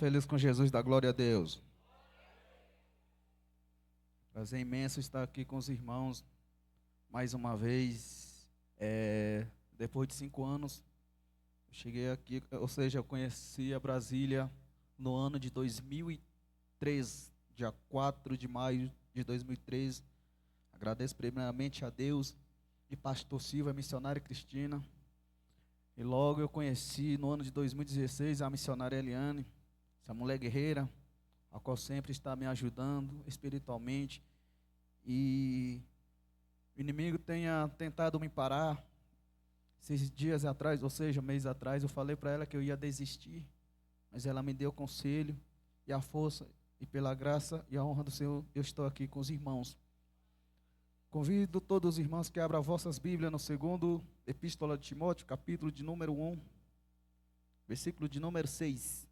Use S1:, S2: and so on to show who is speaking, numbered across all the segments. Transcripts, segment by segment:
S1: feliz com Jesus, dá glória a Deus. Prazer imenso estar aqui com os irmãos mais uma vez. Depois de 5 anos, eu cheguei aqui, ou seja, eu conheci a Brasília no ano de 2003, dia 4 de maio de 2003. Agradeço primeiramente a Deus e pastor Silva, missionária Cristina. E logo eu conheci no ano de 2016 a missionária Eliane, essa mulher guerreira, a qual sempre está me ajudando espiritualmente. E o inimigo tenha tentado me parar. Esses dias atrás, ou seja, um mês atrás, eu falei para ela que eu ia desistir, mas ela me deu conselho e a força, e pela graça e a honra do Senhor, eu estou aqui com os irmãos. Convido todos os irmãos que abram vossas Bíblias no segundo Epístola de Timóteo, capítulo de número 1, versículo de número 6.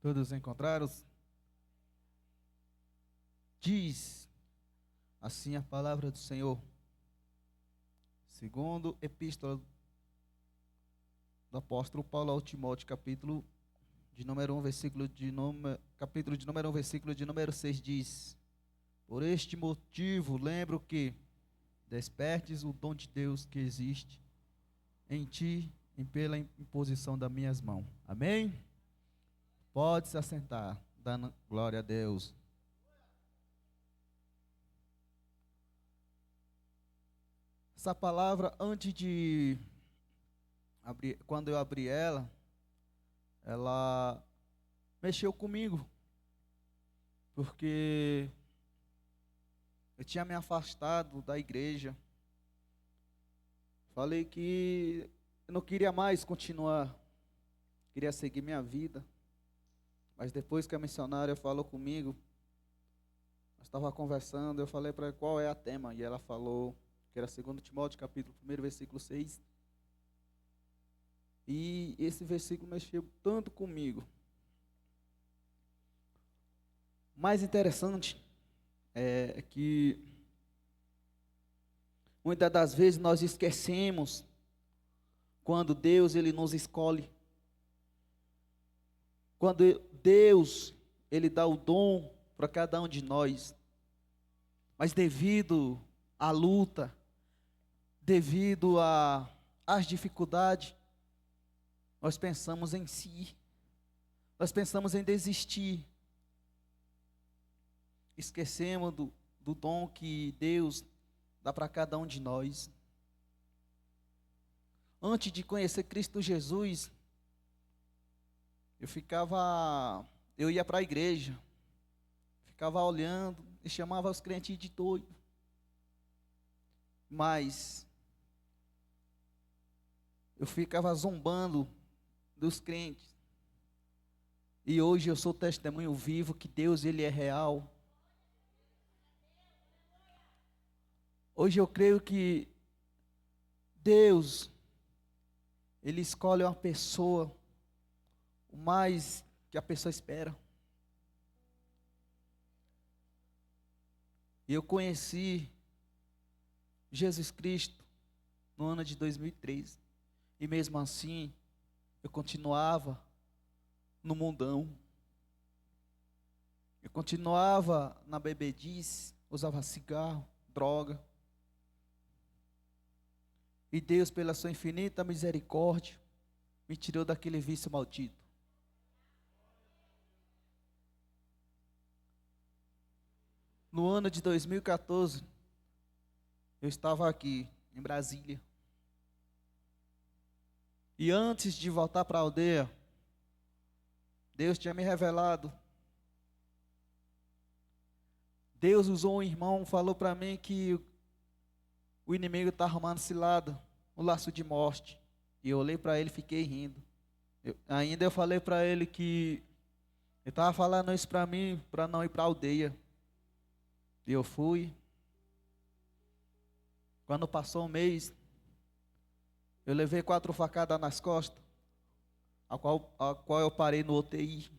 S1: Todos encontraram? Diz assim a palavra do Senhor. Segundo Epístola do apóstolo Paulo ao Timóteo, capítulo de número 1, capítulo de número 1, versículo de número 6 diz: Por este motivo, lembro que despertes o dom de Deus que existe em ti e pela imposição das minhas mãos. Amém? Pode se assentar, dando glória a Deus. Essa palavra, antes de abrir, quando eu abri ela mexeu comigo, porque eu tinha me afastado da igreja. Falei que eu não queria mais continuar, queria seguir minha vida. Mas depois que a missionária falou comigo, nós estávamos conversando, eu falei para ela qual é a tema, e ela falou que era 2 Timóteo, capítulo 1, versículo 6. E esse versículo mexeu tanto comigo. O mais interessante é que muitas das vezes nós esquecemos quando Deus ele nos escolhe. Quando Deus ele dá o dom para cada um de nós. Mas devido à luta, devido às dificuldades, nós pensamos em si, nós pensamos em desistir, esquecemos do dom que Deus dá para cada um de nós. Antes de conhecer Cristo Jesus, eu ia para a igreja, ficava olhando e chamava os crentes de doido. Mas eu ficava zombando dos crentes. E hoje eu sou testemunho vivo que Deus ele é real. Hoje eu creio que Deus ele escolhe uma pessoa o mais que a pessoa espera. E eu conheci Jesus Cristo no ano de 2003. E mesmo assim, eu continuava no mundão. Eu continuava na bebedice, usava cigarro, droga. E Deus, pela sua infinita misericórdia, me tirou daquele vício maldito. No ano de 2014, eu estava aqui, em Brasília. E antes de voltar para a aldeia, Deus tinha me revelado. Deus usou um irmão, falou para mim que o inimigo está arrumando cilada, um laço de morte. E eu olhei para ele e fiquei rindo. Eu falei para ele que ele estava falando isso para mim, para não ir para a aldeia. E eu fui. Quando passou um mês, eu levei 4 facadas nas costas, a qual eu parei no UTI.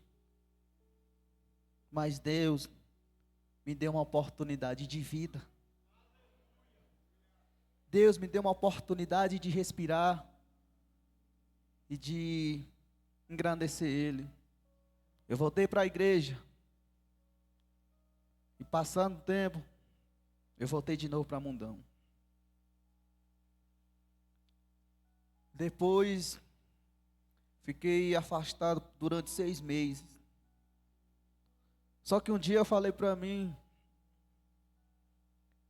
S1: mas Deus me deu uma oportunidade de vida. Deus me deu uma oportunidade de respirar e de engrandecer Ele. Eu voltei para a igreja. E passando o tempo, eu voltei de novo para Mundão. Depois, fiquei afastado durante 6 meses. Só que um dia eu falei para mim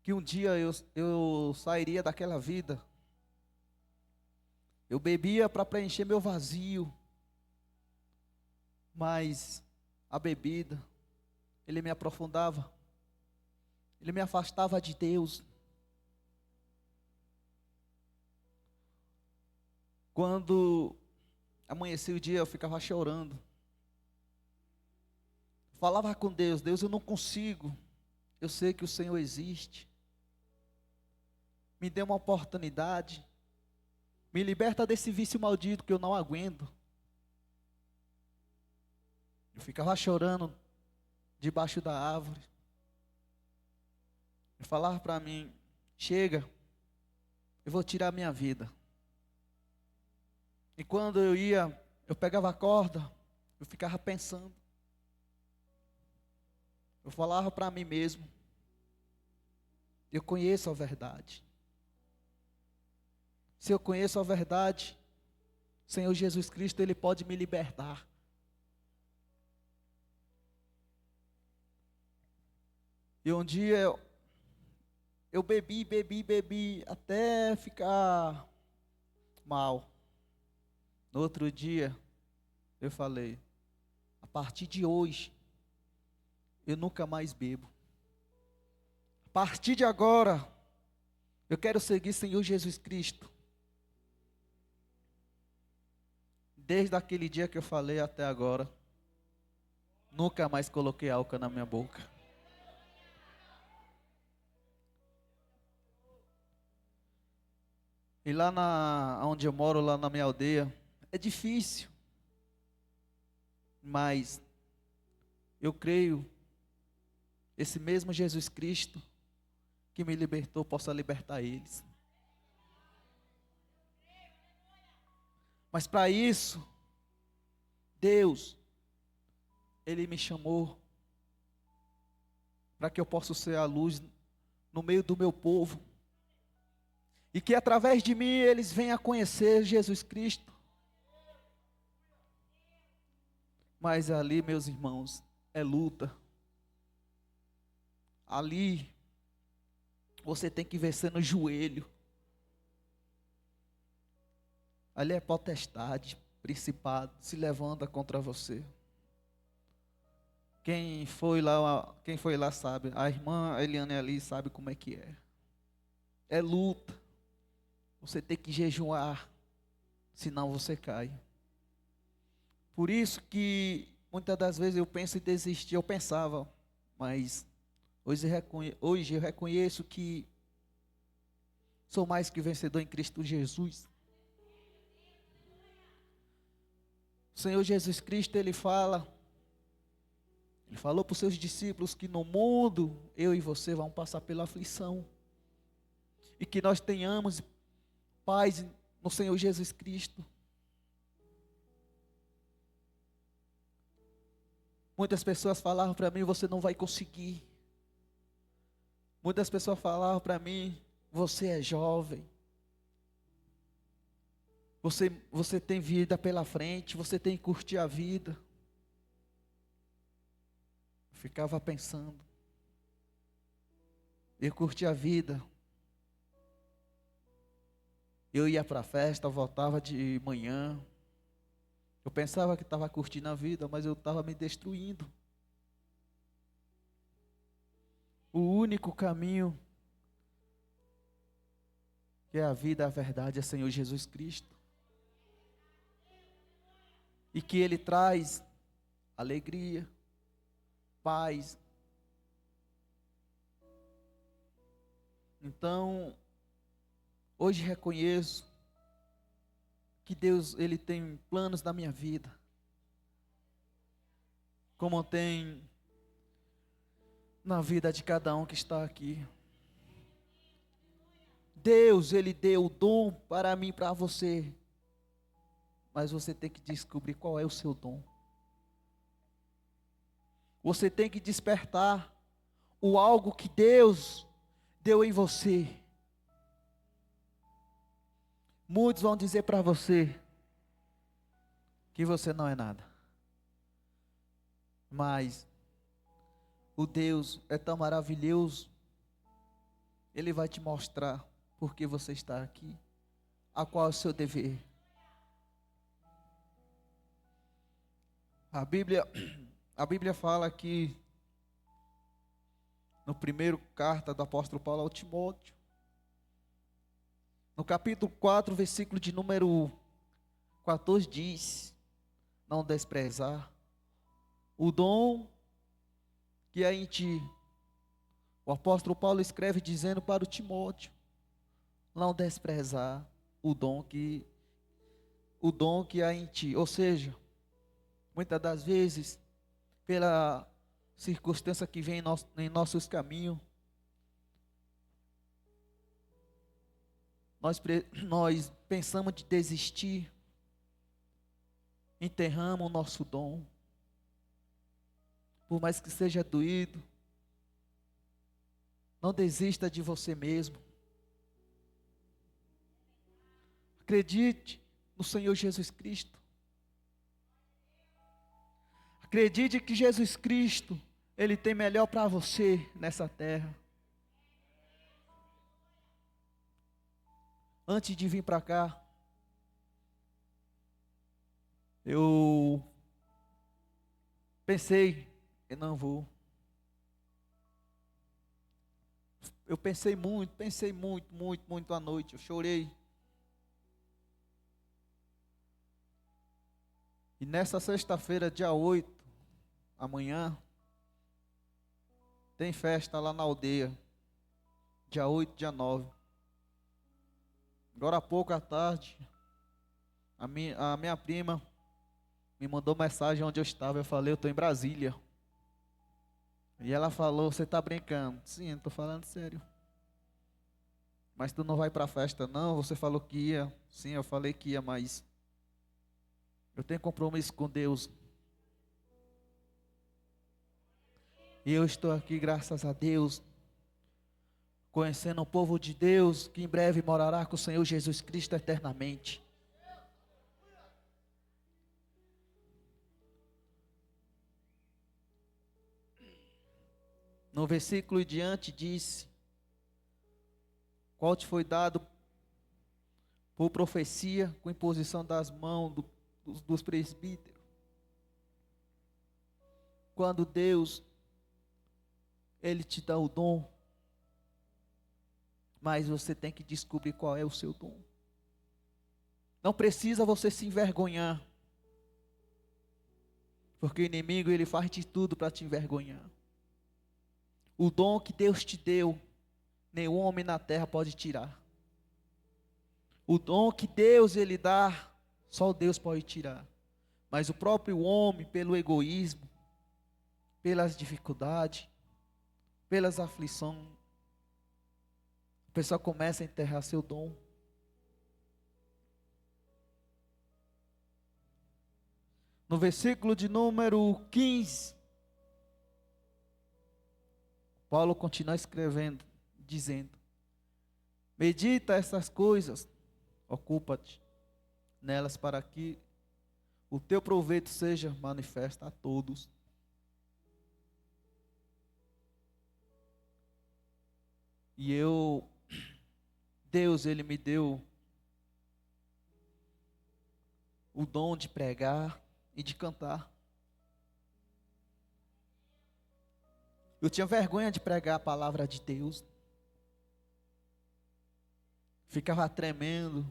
S1: que um dia eu sairia daquela vida. Eu bebia para preencher meu vazio, mas a bebida, ele me aprofundava, ele me afastava de Deus. Quando amanhecia o dia, eu ficava chorando. Falava com Deus: Deus, eu não consigo. Eu sei que o Senhor existe. Me dê uma oportunidade. Me liberta desse vício maldito que eu não aguento. Eu ficava chorando debaixo da árvore. Ele falava para mim: chega, eu vou tirar a minha vida. E quando eu pegava a corda, eu ficava pensando. Eu falava para mim mesmo: eu conheço a verdade. Se eu conheço a verdade, Senhor Jesus Cristo, Ele pode me libertar. E um dia eu bebi, até ficar mal. No outro dia, eu falei: a partir de hoje, eu nunca mais bebo. A partir de agora, eu quero seguir Senhor Jesus Cristo. Desde aquele dia que eu falei até agora, nunca mais coloquei álcool na minha boca. E lá onde eu moro, lá na minha aldeia, é difícil. Mas eu creio, esse mesmo Jesus Cristo que me libertou, possa libertar eles. Mas para isso, Deus, Ele me chamou para que eu possa ser a luz no meio do meu povo. E que através de mim eles venham a conhecer Jesus Cristo. Mas ali, meus irmãos, é luta. Ali, você tem que vencer no joelho. Ali é potestade, principado, se levanta contra você. Quem foi lá sabe. A irmã Eliane ali sabe como é que é. É luta. Você tem que jejuar, senão você cai. Por isso que muitas das vezes eu penso em desistir. Eu pensava, mas hoje eu reconheço que sou mais que vencedor em Cristo Jesus. O Senhor Jesus Cristo, Ele falou para os seus discípulos que no mundo, eu e você vamos passar pela aflição. E que nós tenhamos paz no Senhor Jesus Cristo. Muitas pessoas falavam para mim: você não vai conseguir. Muitas pessoas falavam para mim: você é jovem. Você tem vida pela frente, você tem que curtir a vida. Eu ficava pensando. Eu curti a vida. Eu ia para a festa, voltava de manhã. Eu pensava que estava curtindo a vida, mas eu estava me destruindo. O único caminho que é a vida, a verdade, é Senhor Jesus Cristo. E que Ele traz alegria, paz. Então, hoje reconheço que Deus, Ele tem planos na minha vida. Como tem na vida de cada um que está aqui. Deus, Ele deu o dom para mim e para você. Mas você tem que descobrir qual é o seu dom. Você tem que despertar o algo que Deus deu em você. Muitos vão dizer para você que você não é nada. Mas o Deus é tão maravilhoso. Ele vai te mostrar por que você está aqui. A qual é o seu dever. A Bíblia fala que no primeiro carta do apóstolo Paulo ao Timóteo, no capítulo 4, versículo de número 14 diz: não desprezar o dom que há em ti. O apóstolo Paulo escreve dizendo para o Timóteo, não desprezar o dom que há em ti. Ou seja, muitas das vezes, pela circunstância que vem em nossos caminhos, nós pensamos de desistir, enterramos o nosso dom, por mais que seja doído. Não desista de você mesmo. Acredite no Senhor Jesus Cristo. Acredite que Jesus Cristo, Ele tem melhor para você nessa terra. Antes de vir para cá, eu pensei, eu não vou. Eu pensei muito à noite, eu chorei. E nessa sexta-feira, dia 8, amanhã, tem festa lá na aldeia, dia 8, dia 9. Agora há pouco à tarde, a minha prima me mandou mensagem onde eu estava. Eu falei, eu estou em Brasília. E ela falou, você está brincando? Sim, eu estou falando sério. Mas tu não vai para a festa não? Você falou que ia. Sim, eu falei que ia, mas eu tenho compromisso com Deus. E eu estou aqui, graças a Deus, conhecendo o povo de Deus, que em breve morará com o Senhor Jesus Cristo eternamente. No versículo diante diz, qual te foi dado por profecia, com imposição das mãos dos presbíteros. Quando Deus, Ele te dá o dom, mas você tem que descobrir qual é o seu dom. Não precisa você se envergonhar, porque o inimigo, ele faz de tudo para te envergonhar. O dom que Deus te deu, nenhum homem na terra pode tirar. O dom que Deus, Ele dá, só Deus pode tirar. Mas o próprio homem, pelo egoísmo, pelas dificuldades, pelas aflições, a pessoa começa a enterrar seu dom. No versículo de número 15, Paulo continua escrevendo, dizendo, medita essas coisas, ocupa-te nelas para que o teu proveito seja manifesto a todos. E Deus, Ele me deu o dom de pregar e de cantar. Eu tinha vergonha de pregar a palavra de Deus. Ficava tremendo.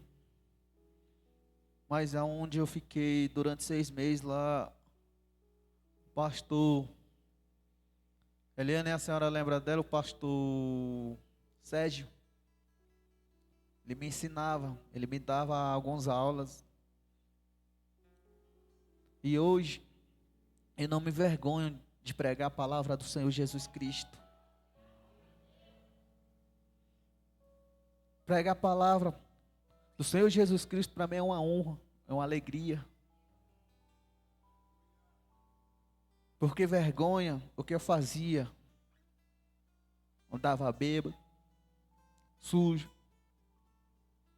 S1: Mas aonde eu fiquei durante 6 meses lá, o pastor Eliane, a senhora lembra dela, o pastor Sérgio? Ele me ensinava, ele me dava algumas aulas. E hoje, eu não me vergonho de pregar a palavra do Senhor Jesus Cristo. Pregar a palavra do Senhor Jesus Cristo para mim é uma honra, é uma alegria. Porque vergonha, o que eu fazia, andava bêbado, sujo,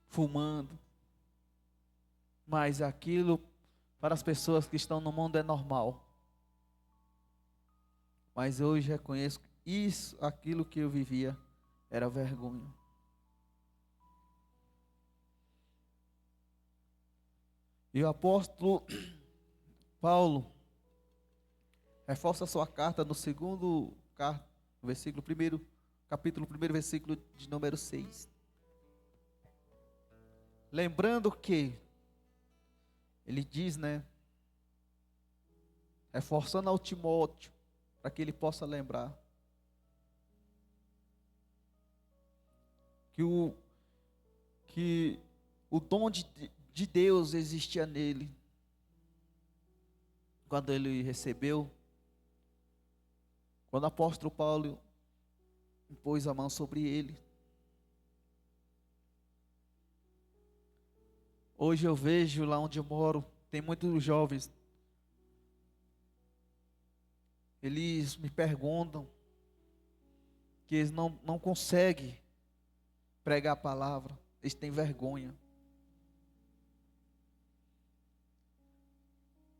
S1: fumando. Mas aquilo, para as pessoas que estão no mundo, é normal. Mas hoje reconheço que isso, aquilo que eu vivia, era vergonha. E o apóstolo Paulo reforça sua carta no segundo versículo primeiro, capítulo 1, versículo de número 6. Lembrando que ele diz, né, reforçando ao Timóteo, para que ele possa lembrar que o dom de Deus existia nele. Quando ele recebeu, quando o apóstolo Paulo impôs a mão sobre ele. Hoje eu vejo lá onde eu moro, tem muitos jovens. Eles me perguntam que eles não conseguem pregar a palavra, eles têm vergonha.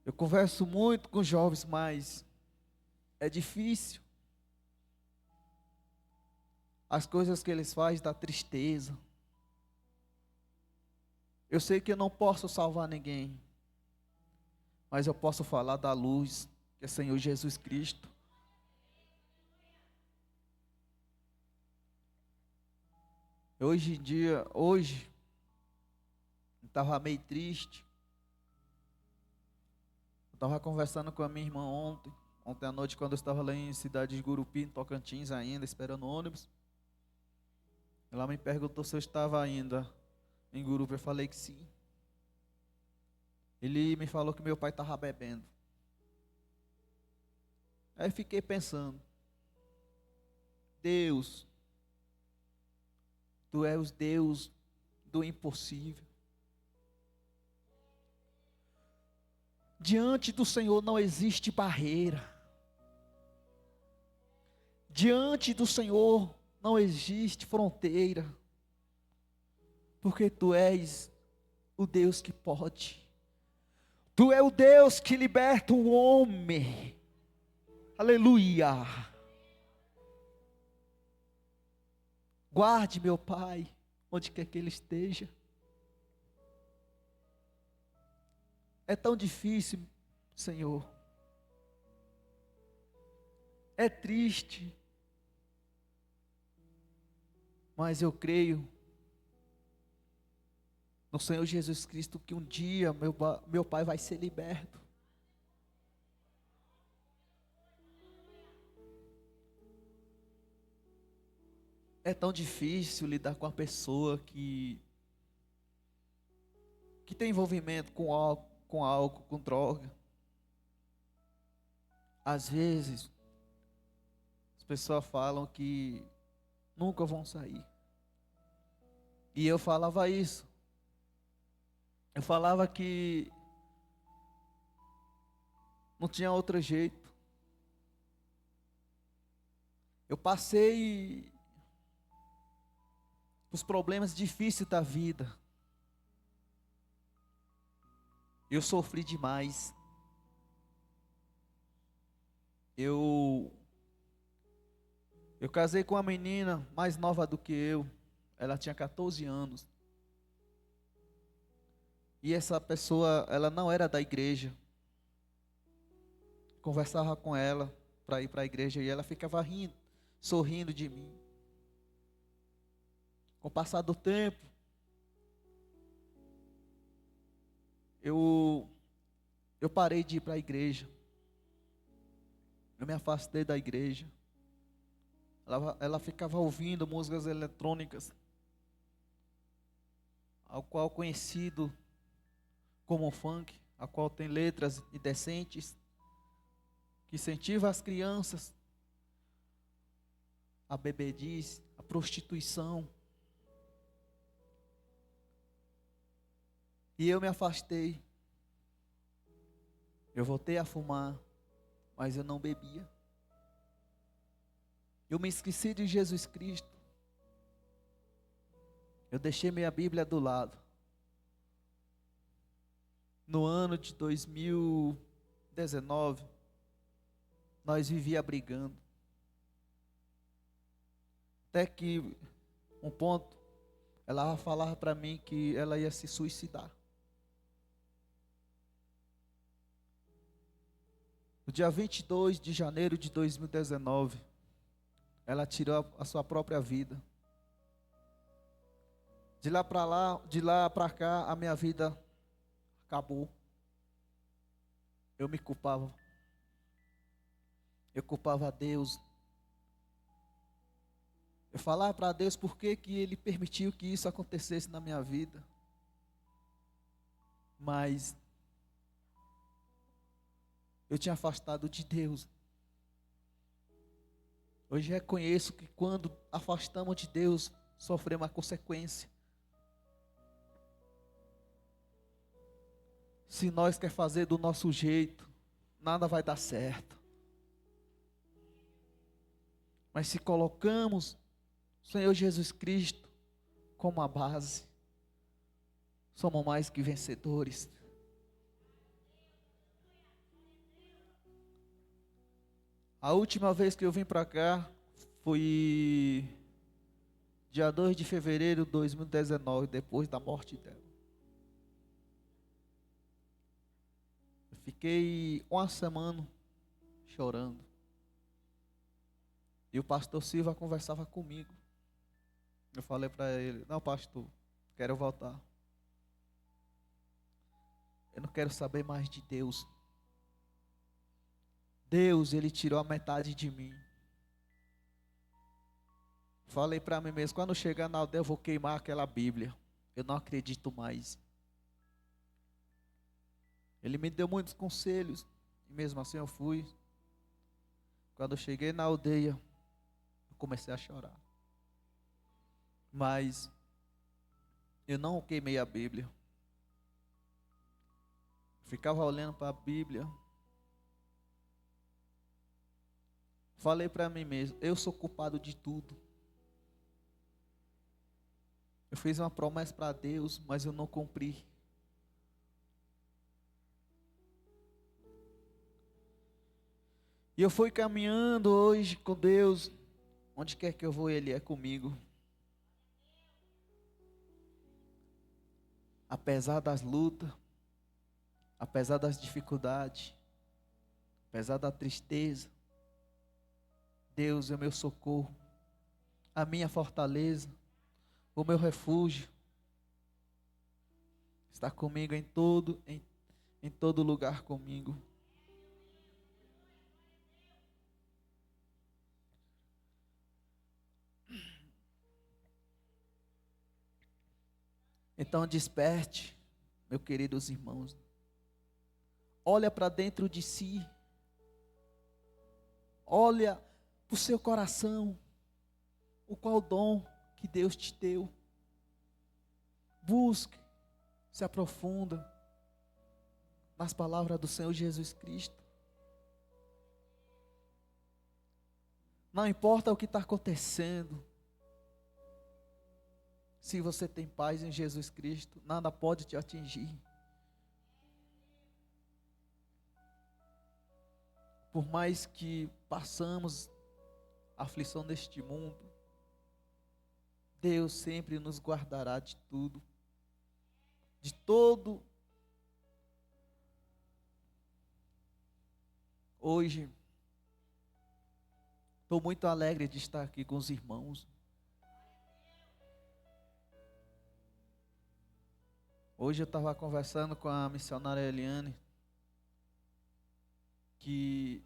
S1: Eu converso muito com jovens, mas é difícil. As coisas que eles fazem dá tristeza. Eu sei que eu não posso salvar ninguém, mas eu posso falar da luz, que é Senhor Jesus Cristo. Hoje em dia, hoje, eu estava meio triste. Eu estava conversando com a minha irmã ontem à noite, quando eu estava lá em cidade de Gurupi, em Tocantins ainda, esperando o ônibus. Ela me perguntou se eu estava ainda em Gurupi, eu falei que sim. Ele me falou que meu pai estava bebendo. Aí eu fiquei pensando, Deus, Tu és o Deus do impossível. Diante do Senhor não existe barreira. Diante do Senhor não existe fronteira. Porque Tu és o Deus que pode. Tu és o Deus que liberta o homem. Aleluia. Guarde meu pai, onde quer que ele esteja. É tão difícil, Senhor. É triste. Mas eu creio no Senhor Jesus Cristo que um dia meu pai vai ser liberto. É tão difícil lidar com a pessoa que tem envolvimento com álcool, com droga. Às vezes, as pessoas falam que nunca vão sair. E eu falava isso. Eu falava que não tinha outro jeito. Eu passei os problemas difíceis da vida. Eu sofri demais. Eu casei com uma menina mais nova do que eu. Ela tinha 14 anos. E essa pessoa, ela não era da igreja. Conversava com ela para ir para a igreja e ela ficava rindo, sorrindo de mim. Com o passar do tempo, eu parei de ir para a igreja. Eu me afastei da igreja. Ela ficava ouvindo músicas eletrônicas, ao qual conhecido como funk, a qual tem letras indecentes, que incentiva as crianças a bebedice, a prostituição. E eu me afastei. Eu voltei a fumar, mas eu não bebia. Eu me esqueci de Jesus Cristo. Eu deixei minha Bíblia do lado. No ano de 2019, nós vivíamos brigando. Até que um ponto, ela falava para mim que ela ia se suicidar. No dia 22 de janeiro de 2019, ela tirou a sua própria vida. De lá para cá, a minha vida acabou. Eu me culpava. Eu culpava a Deus. Eu falava para Deus por que Ele permitiu que isso acontecesse na minha vida. Mas eu tinha afastado de Deus. Hoje reconheço que quando afastamos de Deus, sofremos a consequência. Se nós quer fazer do nosso jeito, nada vai dar certo. Mas se colocamos o Senhor Jesus Cristo como a base, somos mais que vencedores. A última vez que eu vim para cá foi dia 2 de fevereiro de 2019, depois da morte dela. Eu fiquei uma semana chorando. E o pastor Silva conversava comigo. Eu falei para ele: não, pastor, quero voltar. Eu não quero saber mais de Deus. Deus, Ele tirou a metade de mim. Falei para mim mesmo: quando chegar na aldeia eu vou queimar aquela Bíblia. Eu não acredito mais. Ele me deu muitos conselhos. E mesmo assim eu fui. Quando eu cheguei na aldeia, eu comecei a chorar. Mas eu não queimei a Bíblia. Ficava olhando para a Bíblia. Falei para mim mesmo: eu sou culpado de tudo. Eu fiz uma promessa para Deus, mas eu não cumpri. E eu fui caminhando hoje com Deus. Onde quer que eu vou, Ele é comigo. Apesar das lutas, apesar das dificuldades, apesar da tristeza, Deus é o meu socorro, a minha fortaleza, o meu refúgio. Está comigo em todo lugar comigo. Então desperte, meus queridos irmãos. Olha para dentro de si. Olha para o seu coração. O qual dom que Deus te deu. Busque, se aprofunda nas palavras do Senhor Jesus Cristo. Não importa o que está acontecendo. Se você tem paz em Jesus Cristo, nada pode te atingir. Por mais que passamos a aflição deste mundo, Deus sempre nos guardará de tudo, de todo. Hoje, estou muito alegre de estar aqui com os irmãos. Hoje eu estava conversando com a missionária Eliane, que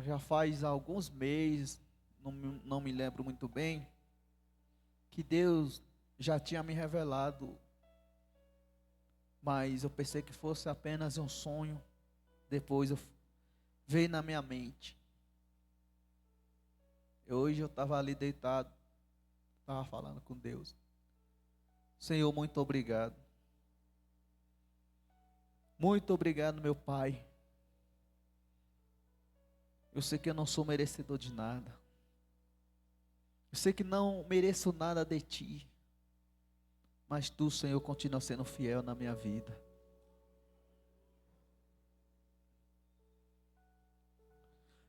S1: já faz alguns meses, não me lembro muito bem, que Deus já tinha me revelado, mas eu pensei que fosse apenas um sonho. Depois veio na minha mente. Hoje eu estava ali deitado, estava falando com Deus. Senhor, muito obrigado. Muito obrigado, meu Pai. Eu sei que eu não sou merecedor de nada. Eu sei que não mereço nada de Ti. Mas Tu, Senhor, continua sendo fiel na minha vida.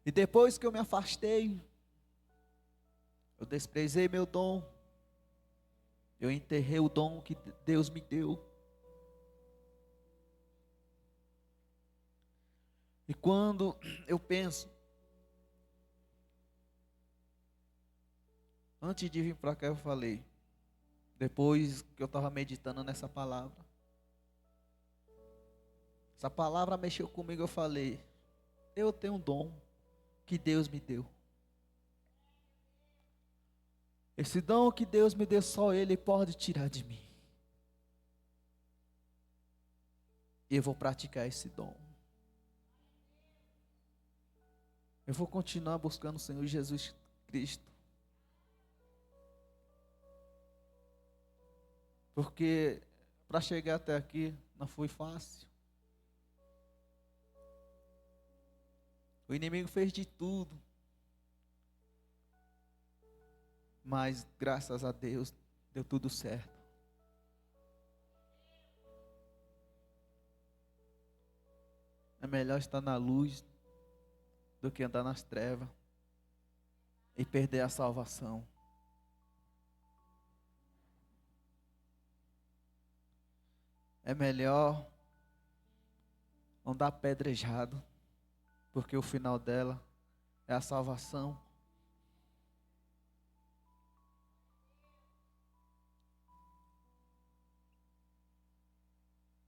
S1: E depois que eu me afastei, eu desprezei meu dom. Eu enterrei o dom que Deus me deu. E quando eu penso, antes de vir para cá eu falei, depois que eu estava meditando nessa palavra, essa palavra mexeu comigo, eu falei, eu tenho um dom que Deus me deu. Esse dom que Deus me deu, só Ele pode tirar de mim. E eu vou praticar esse dom. Eu vou continuar buscando o Senhor Jesus Cristo. Porque para chegar até aqui não foi fácil. O inimigo fez de tudo. Mas graças a Deus deu tudo certo. É melhor estar na luz do que andar nas trevas e perder a salvação. É melhor andar apedrejado, porque o final dela é a salvação.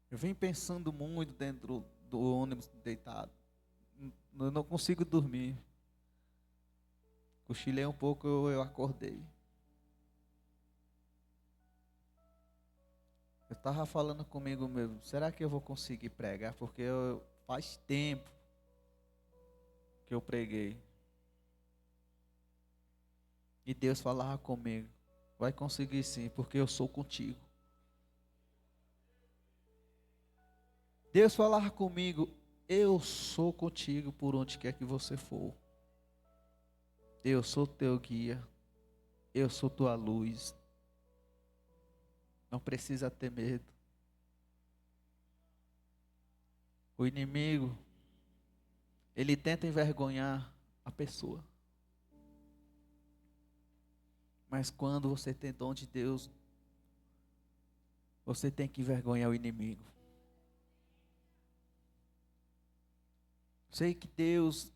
S1: Eu venho pensando muito dentro do ônibus deitado. Eu não consigo dormir. Cochilei um pouco, eu acordei. Eu estava falando comigo mesmo, será que eu vou conseguir pregar? Porque faz tempo que eu preguei. E Deus falava comigo, vai conseguir sim, porque eu sou contigo. Deus falava comigo, eu sou contigo por onde quer que você for. Eu sou teu guia, eu sou tua luz. Não precisa ter medo. O inimigo, ele tenta envergonhar a pessoa. Mas quando você tem dom de Deus, você tem que envergonhar o inimigo. Sei que Deus,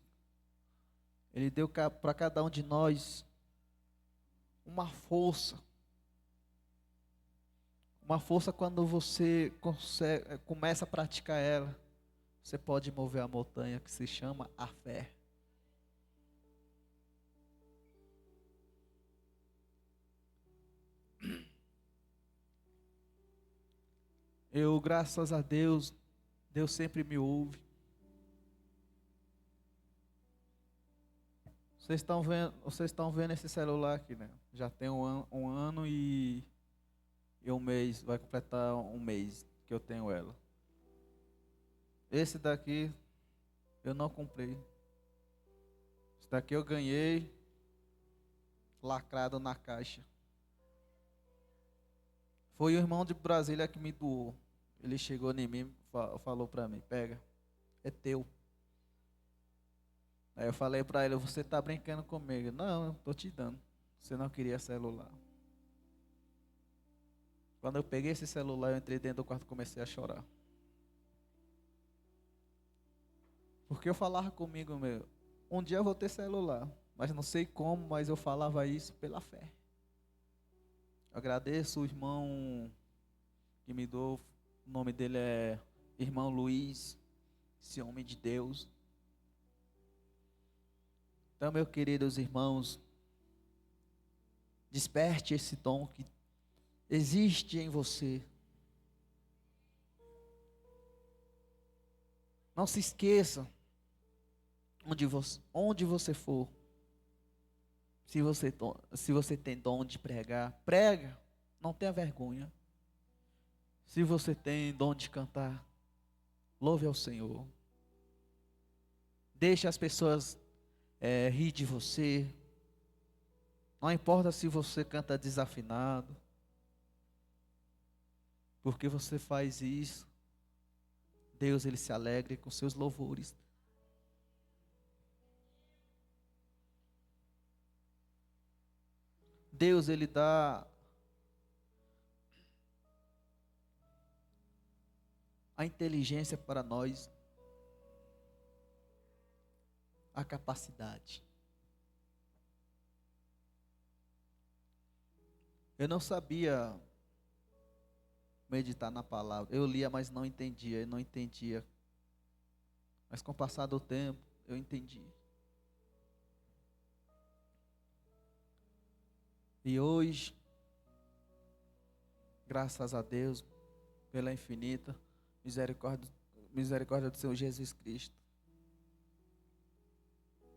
S1: Ele deu para cada um de nós uma força. Uma força quando você começa a praticar ela, você pode mover a montanha, que se chama a fé. Eu, graças a Deus, Deus sempre me ouve. Vocês estão vendo esse celular aqui, né? Já tem um ano e um mês, vai completar um mês que eu tenho ela. Esse daqui eu não comprei. Esse daqui eu ganhei lacrado na caixa. Foi o irmão de Brasília que me doou. Ele chegou em mim e falou para mim, pega, é teu. Aí eu falei para ele, você está brincando comigo? Não, eu estou te dando. Você não queria celular. Quando eu peguei esse celular, eu entrei dentro do quarto e comecei a chorar. Porque eu falava comigo, um dia eu vou ter celular. Mas não sei como, mas eu falava isso pela fé. Eu agradeço o irmão que me deu, o nome dele é Irmão Luiz, esse homem de Deus. Então, meus queridos irmãos, desperte esse dom que existe em você. Não se esqueça, onde você for, se você tem dom de pregar, prega, não tenha vergonha. Se você tem dom de cantar, louve ao Senhor. Deixe as pessoas rir de você. Não importa se você canta desafinado. Porque você faz isso, Deus ele se alegra com seus louvores. Deus ele dá a inteligência para nós, a capacidade. Eu não sabia meditar na palavra. Eu lia, mas não entendia, eu não entendia. Mas com o passar do tempo, eu entendi. E hoje, graças a Deus, pela infinita misericórdia do Senhor Jesus Cristo,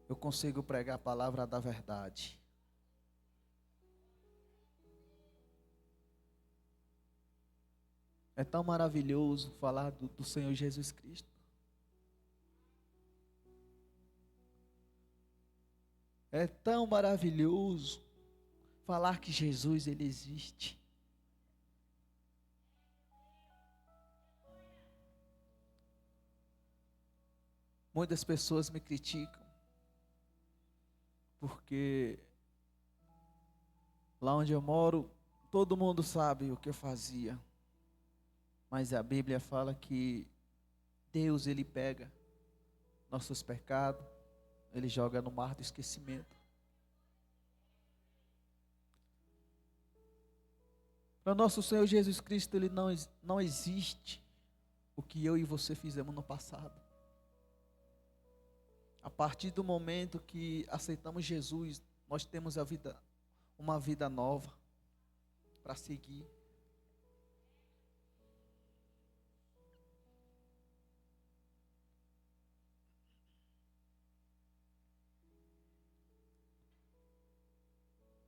S1: eu consigo pregar a palavra da verdade. É tão maravilhoso falar do Senhor Jesus Cristo. É tão maravilhoso falar que Jesus ele existe. Muitas pessoas me criticam porque lá onde eu moro, todo mundo sabe o que eu fazia. Mas a Bíblia fala que Deus ele pega nossos pecados, ele joga no mar do esquecimento. Para nosso Senhor Jesus Cristo, ele não existe o que eu e você fizemos no passado. A partir do momento que aceitamos Jesus, nós temos uma vida nova para seguir.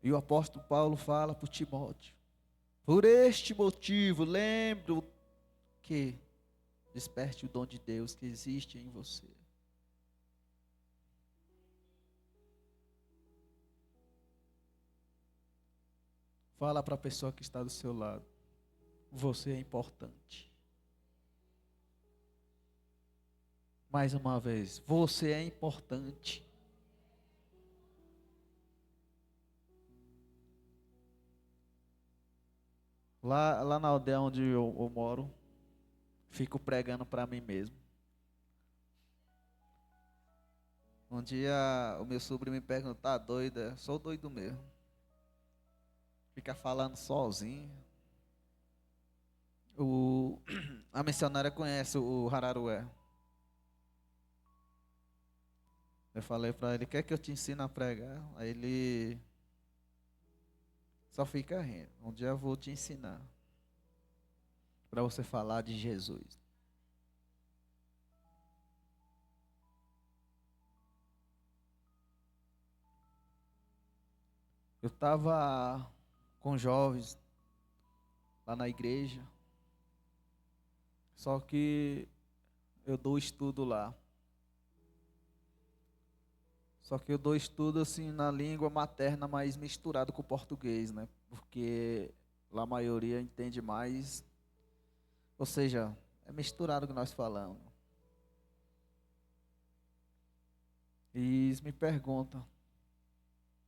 S1: E o apóstolo Paulo fala para Timóteo: por este motivo, lembro que desperte o dom de Deus que existe em você. Fala para a pessoa que está do seu lado: você é importante. Mais uma vez, você é importante. Lá na aldeia onde eu moro, fico pregando para mim mesmo. Um dia o meu sobrinho me perguntou: tá doida? Sou doido mesmo. Fica falando sozinho. A missionária conhece o Hararué. Eu falei para ele: quer que eu te ensine a pregar? Aí ele só fica rindo. Um dia eu vou te ensinar para você falar de Jesus. Eu estava com jovens lá na igreja, só que eu dou estudo lá. Só que eu dou estudo assim na língua materna, mas misturado com o português, né? Porque lá a maioria entende mais, ou seja, é misturado o que nós falamos. E eles me perguntam: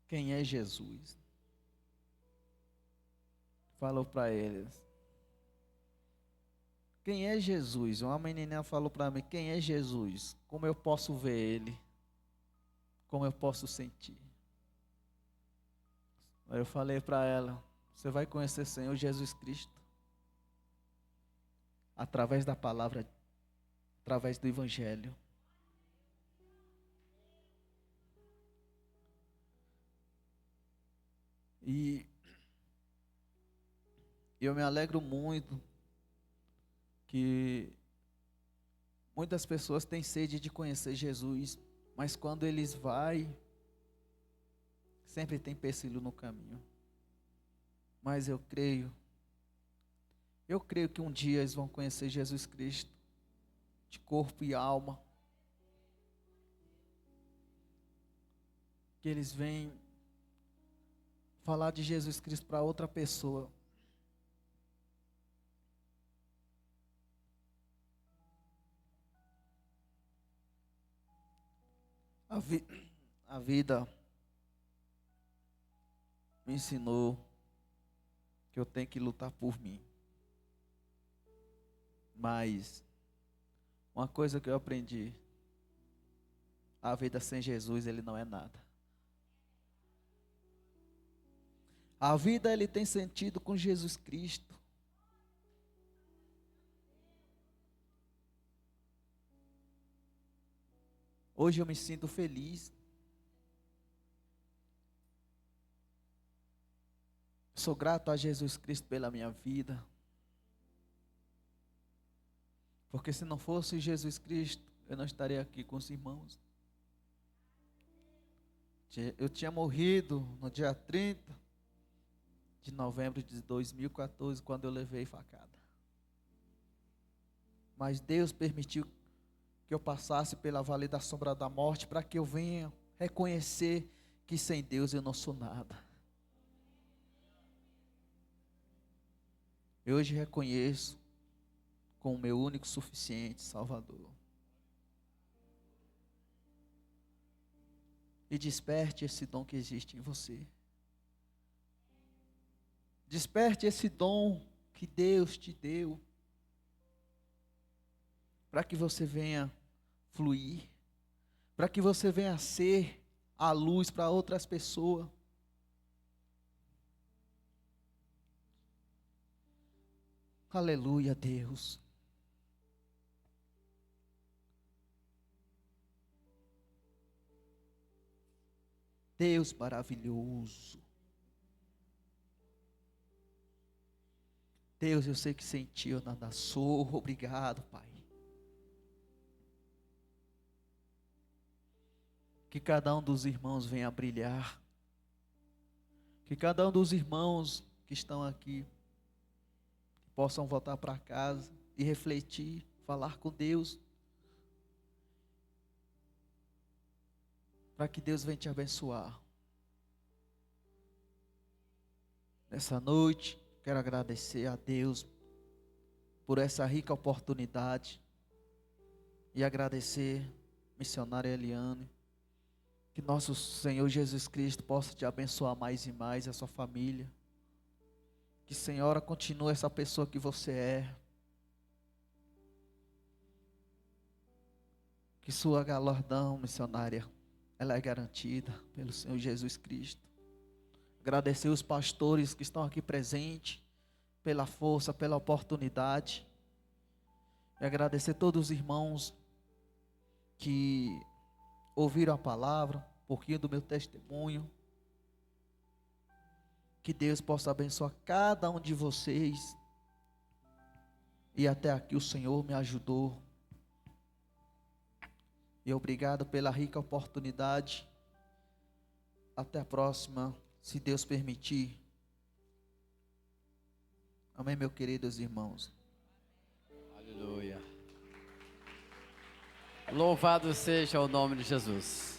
S1: quem é Jesus? Falou para eles: quem é Jesus? Uma menininha falou para mim: quem é Jesus? Como eu posso ver ele? Como eu posso sentir? Aí eu falei para ela: você vai conhecer o Senhor Jesus Cristo através da palavra, através do Evangelho. E eu me alegro muito que muitas pessoas têm sede de conhecer Jesus, mas quando eles vão, sempre tem empecilho no caminho. Mas eu creio Eu creio que um dia eles vão conhecer Jesus Cristo de corpo e alma. Que eles vêm falar de Jesus Cristo para outra pessoa. A, vi- a vida me ensinou que eu tenho que lutar por mim. Mas uma coisa que eu aprendi, a vida sem Jesus, ele não é nada. A vida, ele tem sentido com Jesus Cristo. Hoje eu me sinto feliz. Sou grato a Jesus Cristo pela minha vida. Porque se não fosse Jesus Cristo, eu não estaria aqui com os irmãos. Eu tinha morrido no dia 30 de novembro de 2014, quando eu levei facada. Mas Deus permitiu que eu passasse pela vale da sombra da morte, para que eu venha reconhecer que sem Deus eu não sou nada. Eu hoje reconheço com o meu único suficiente Salvador. E desperte esse dom que existe em você. Desperte esse dom que Deus te deu, para que você venha fluir, para que você venha ser a luz para outras pessoas. Aleluia, Deus. Deus maravilhoso. Deus, eu sei que sem ti eu nada sou. Obrigado, Pai. Que cada um dos irmãos venha brilhar. Que cada um dos irmãos que estão aqui possam voltar para casa e refletir, falar com Deus, para que Deus venha te abençoar. Nessa noite, quero agradecer a Deus por essa rica oportunidade e agradecer missionária Eliane, que nosso Senhor Jesus Cristo possa te abençoar mais e mais, a sua família. Que, Senhora, continue essa pessoa que você é. Que sua galardão missionária, ela é garantida pelo Senhor Jesus Cristo. Agradecer os pastores que estão aqui presentes, pela força, pela oportunidade. E agradecer todos os irmãos que ouviram a palavra, um pouquinho do meu testemunho. Que Deus possa abençoar cada um de vocês. E até aqui o Senhor me ajudou. E obrigado pela rica oportunidade. Até a próxima, se Deus permitir. Amém, meus queridos irmãos.
S2: Aleluia. Louvado seja o nome de Jesus.